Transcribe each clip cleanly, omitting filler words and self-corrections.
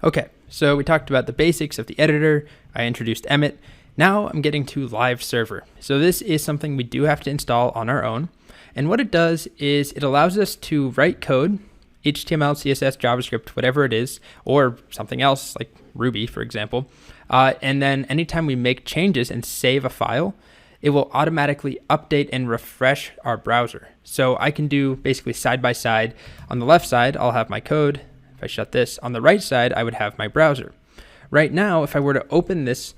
Okay, so we talked about the basics of the editor. I introduced Emmet. Now I'm getting to Live Server. So this is something we do have to install on our own. And what it does is it allows us to write code, HTML, CSS, JavaScript, whatever it is, or something else like Ruby, for example. And then anytime we make changes and save a file, it will automatically update and refresh our browser. So I can do basically side by side. On the left side, I'll have my code. If I shut this, on the right side, I would have my browser. Right now, if I were to open this,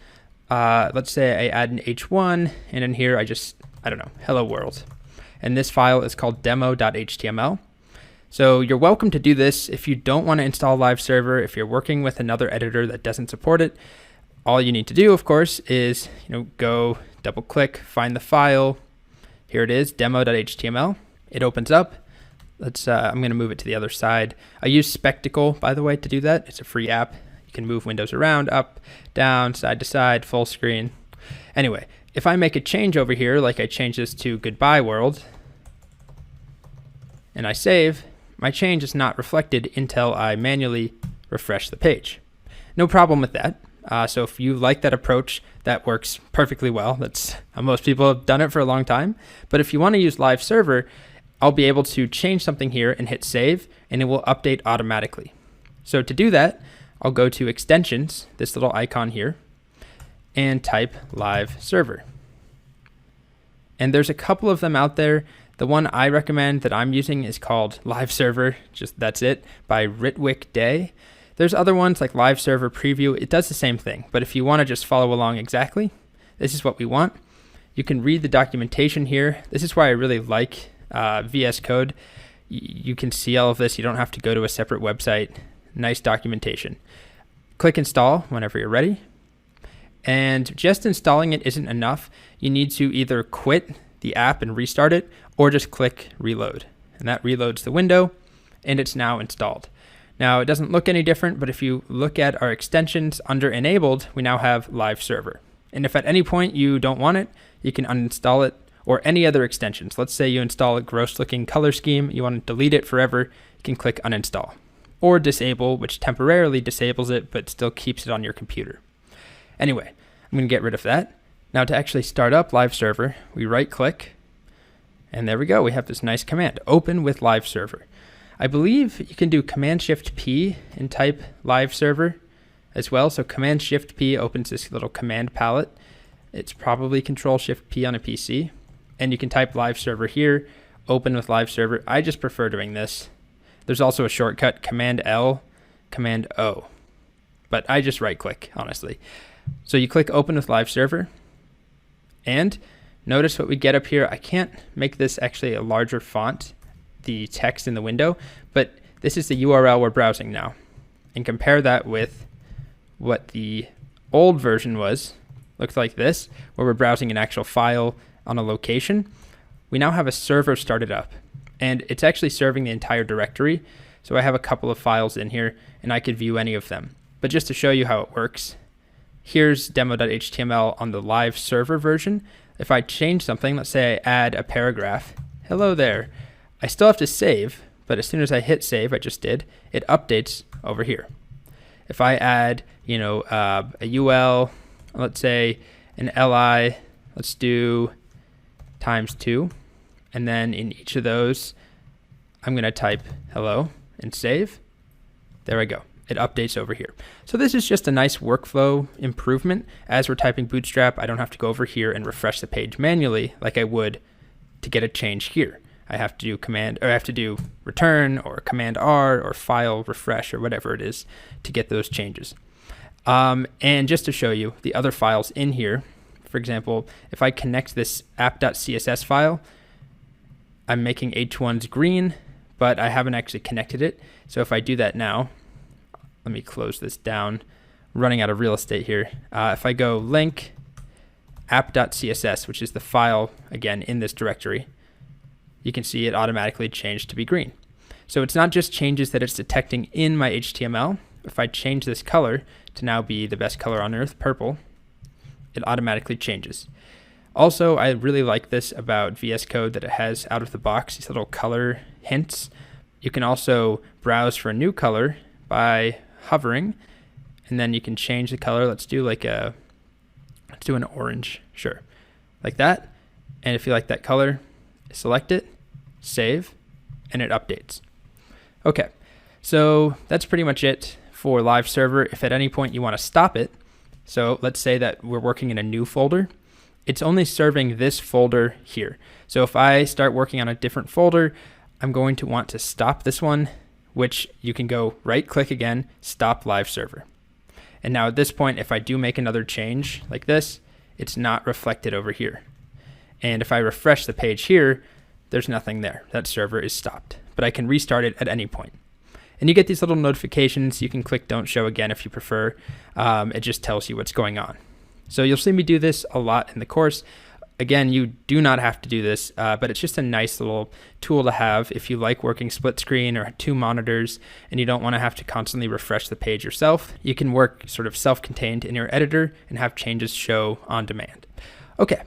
let's say I add an H1, and in here I don't know, hello world. And this file is called demo.html. So you're welcome to do this if you don't want to install Live Server. If you're working with another editor that doesn't support it, all you need to do, of course, is go double click, find the file. Here it is, demo.html. It opens up. I'm going to move it to the other side. I use Spectacle, by the way, to do that. It's a free app. You can move windows around, up, down, side to side, full screen. Anyway, if I make a change over here, like I change this to goodbye world, and I save, my change is not reflected until I manually refresh the page. No problem with that. So if you like that approach, that works perfectly well. That's how most people have done it for a long time. But if you want to use Live Server, I'll be able to change something here and hit save, and it will update automatically. So to do that, I'll go to extensions, this little icon here, and type Live Server. And there's a couple of them out there. The one I recommend that I'm using is called Live Server, just that's it, by Ritwik Day. There's other ones like Live Server Preview. It does the same thing, but if you want to just follow along exactly, this is what we want. You can read the documentation here. This is why I really like VS Code. You can see all of this. You don't have to go to a separate website. Nice documentation. Click install whenever you're ready. And just installing it isn't enough. You need to either quit the app and restart it, or just click reload. And that reloads the window, and it's now installed. Now, it doesn't look any different, but if you look at our extensions under enabled, we now have Live Server. And if at any point you don't want it, you can uninstall it, or any other extensions. Let's say you install a gross looking color scheme, you want to delete it forever, you can click uninstall. Or disable, which temporarily disables it, but still keeps it on your computer. Anyway, I'm going to get rid of that. Now to actually start up Live Server, we right click, and there we go. We have this nice command, open with Live Server. I believe you can do Command-Shift-P and type Live Server as well. So Command-Shift-P opens this little command palette. It's probably Control-Shift-P on a PC. And you can type Live Server here, open with Live Server. I just prefer doing this. There's also a shortcut, Command-L, Command-O. But I just right-click, honestly. So you click Open with Live Server. And notice what we get up here. I can't make this actually a larger font, the text in the window, but this is the URL we're browsing now. And compare that with what the old version was. Looks like this, where we're browsing an actual file on a location. We now have a server started up, and it's actually serving the entire directory. So I have a couple of files in here, and I could view any of them. But just to show you how it works, here's demo.html on the Live Server version. If I change something, let's say I add a paragraph, hello there, I still have to save, but as soon as I hit save, I just did, it updates over here. If I add, a UL, let's say an LI, let's do ×2, and then in each of those, I'm going to type hello and save. There I go. It updates over here. So this is just a nice workflow improvement. As we're typing Bootstrap, I don't have to go over here and refresh the page manually like I would to get a change here. I have to do return or Command R or file refresh or whatever it is to get those changes. And just to show you the other files in here, for example, if I connect this app.css file, I'm making H1s green, but I haven't actually connected it. So if I do that now, let me close this down. I'm running out of real estate here. If I go link app.css, which is the file, again, in this directory, you can see it automatically changed to be green. So it's not just changes that it's detecting in my HTML. If I change this color to now be the best color on earth, purple, it automatically changes. Also, I really like this about VS Code that it has out of the box these little color hints. You can also browse for a new color by hovering, and then you can change the color. Let's do an orange, sure, like that. And if you like that color, select it, save, and it updates. Okay, so that's pretty much it for Live Server. If at any point you want to stop it, so let's say that we're working in a new folder, it's only serving this folder here. So if I start working on a different folder, I'm going to want to stop this one, which you can go right click again, stop Live Server. And now at this point, if I do make another change like this, it's not reflected over here. And if I refresh the page here, there's nothing there. That server is stopped, but I can restart it at any point. And you get these little notifications. You can click don't show again if you prefer. It just tells you what's going on. So you'll see me do this a lot in the course. Again, you do not have to do this, but it's just a nice little tool to have if you like working split screen or 2 monitors and you don't want to have to constantly refresh the page yourself. You can work sort of self-contained in your editor and have changes show on demand. Okay,